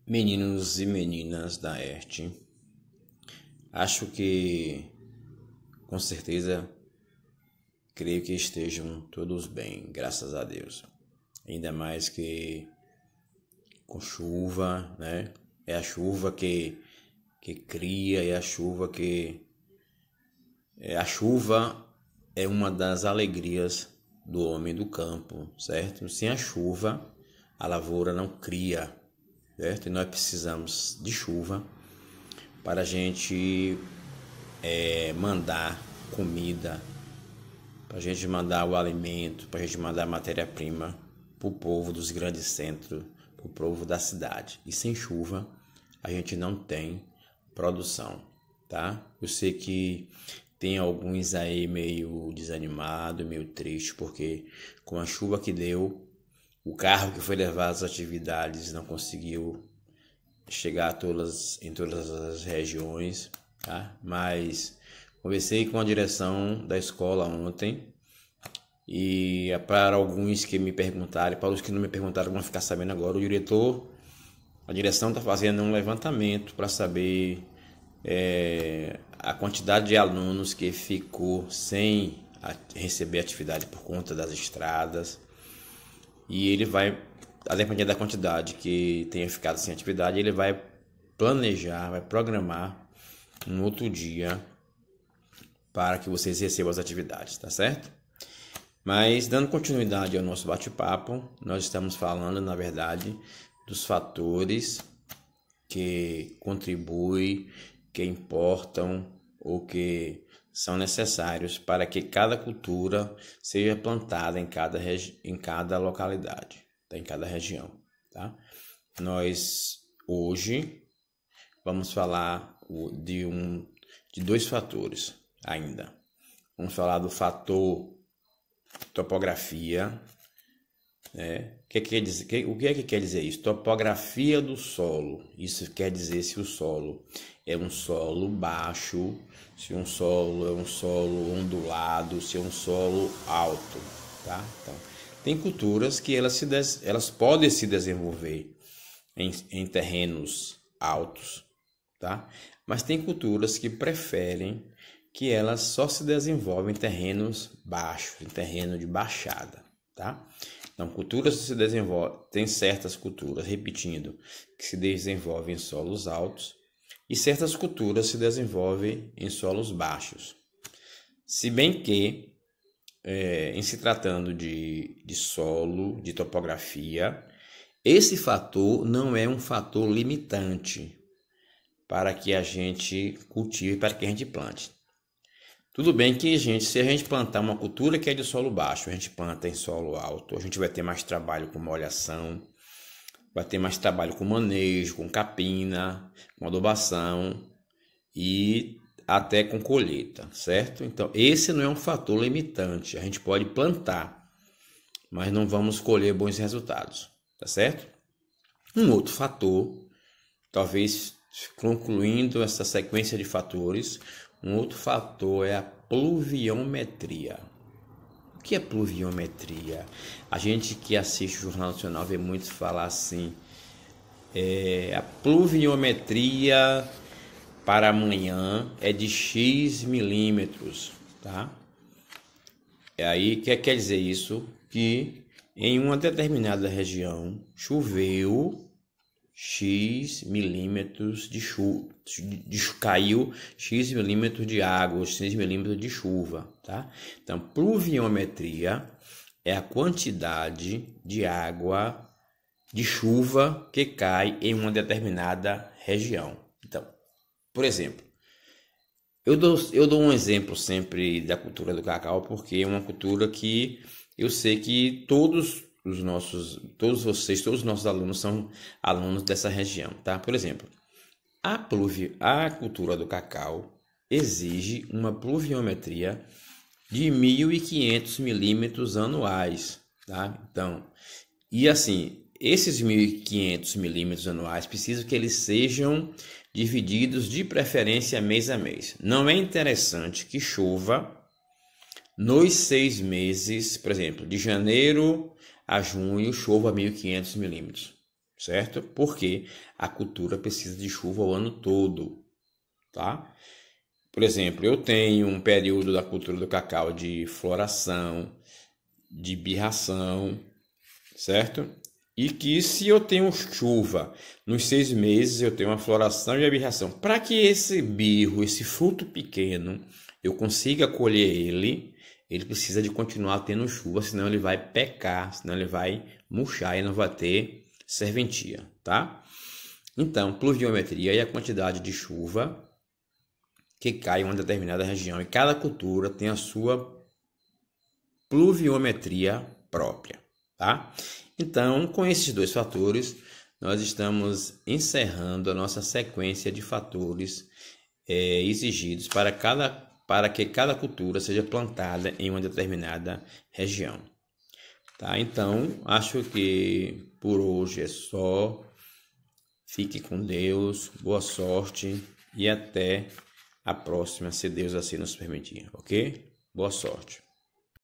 Meninos e meninas da ERT, acho que, com certeza, creio que estejam todos bem, graças a Deus. Ainda mais que com chuva, né? É a chuva que cria, é a chuva que... A chuva é uma das alegrias do homem do campo, certo? Sem a chuva, a lavoura não cria, certo? E nós precisamos de chuva para a gente mandar comida, para a gente mandar o alimento, para a gente mandar a matéria-prima para o povo dos grandes centros, para o povo da cidade. E sem chuva a gente não tem produção, tá? Eu sei que tem alguns aí meio desanimado, meio triste, porque com a chuva que deu, o carro que foi levar às atividades não conseguiu chegar em todas as regiões, tá? Mas conversei com a direção da escola ontem e para alguns que me perguntaram, para os que não me perguntaram vão ficar sabendo agora, a direção está fazendo um levantamento para saber a quantidade de alunos que ficou sem receber atividade por conta das estradas, e ele vai, a depender da quantidade que tenha ficado sem atividade, ele vai planejar, vai programar um outro dia para que vocês recebam as atividades, tá certo? Mas dando continuidade ao nosso bate-papo, nós estamos falando, na verdade, dos fatores que contribuem, que importam ou que são necessários para que cada cultura seja plantada em cada localidade, tá? Em cada região, tá? Nós hoje vamos falar de dois fatores ainda. Vamos falar do fator topografia, né? O que é que quer dizer isso? Topografia do solo. Isso quer dizer se o solo é um solo baixo, se um solo é um solo ondulado, se é um solo alto, tá? Então, tem culturas que elas podem se desenvolver em terrenos altos, tá? Mas tem culturas que preferem que elas só se desenvolvem em terrenos baixos, em terreno de baixada, tá? Então, culturas se desenvolvem, tem certas culturas, repetindo, que se desenvolvem em solos altos e certas culturas se desenvolvem em solos baixos. Se bem que, em se tratando de solo, de topografia, esse fator não é um fator limitante para que a gente cultive, para que a gente plante. Tudo bem que, se a gente plantar uma cultura que é de solo baixo, a gente planta em solo alto, a gente vai ter mais trabalho com molhação, vai ter mais trabalho com manejo, com capina, com adubação e até com colheita, certo? Então, esse não é um fator limitante. A gente pode plantar, mas não vamos colher bons resultados, tá certo? Um outro fator, talvez concluindo essa sequência de fatores, um outro fator é a pluviometria. O que é pluviometria? A gente que assiste o Jornal Nacional vê muitos falar assim, a pluviometria para amanhã é de X milímetros, tá? E aí, o que quer dizer isso? Que em uma determinada região choveu X milímetros de chuva, caiu X milímetros de água, X milímetros de chuva, tá? Então, pluviometria é a quantidade de água, de chuva que cai em uma determinada região. Então, por exemplo, eu dou um exemplo sempre da cultura do cacau, porque é uma cultura que eu sei que todos os nossos alunos são alunos dessa região, tá? Por exemplo, a cultura do cacau exige uma pluviometria de 1.500 milímetros anuais, tá? Então, e assim, esses 1.500 milímetros anuais precisam que eles sejam divididos de preferência mês a mês. Não é interessante que chova nos 6 meses, por exemplo, de janeiro a junho, chova 1.500 milímetros, certo? Porque a cultura precisa de chuva o ano todo, tá? Por exemplo, eu tenho um período da cultura do cacau de floração, de birração, certo? E que se eu tenho chuva nos 6 meses, eu tenho uma floração e a birração. Para que esse birro, esse fruto pequeno, eu consiga colher ele precisa de continuar tendo chuva, senão ele vai pecar, senão ele vai murchar e não vai ter serventia, tá? Então, pluviometria é a quantidade de chuva que cai em uma determinada região. E cada cultura tem a sua pluviometria própria, tá? Então, com esses dois fatores, nós estamos encerrando a nossa sequência de fatores exigidos para que cada cultura seja plantada em uma determinada região. Tá? Então, acho que por hoje é só. Fique com Deus, boa sorte e até a próxima, se Deus assim nos permitir, ok? Boa sorte.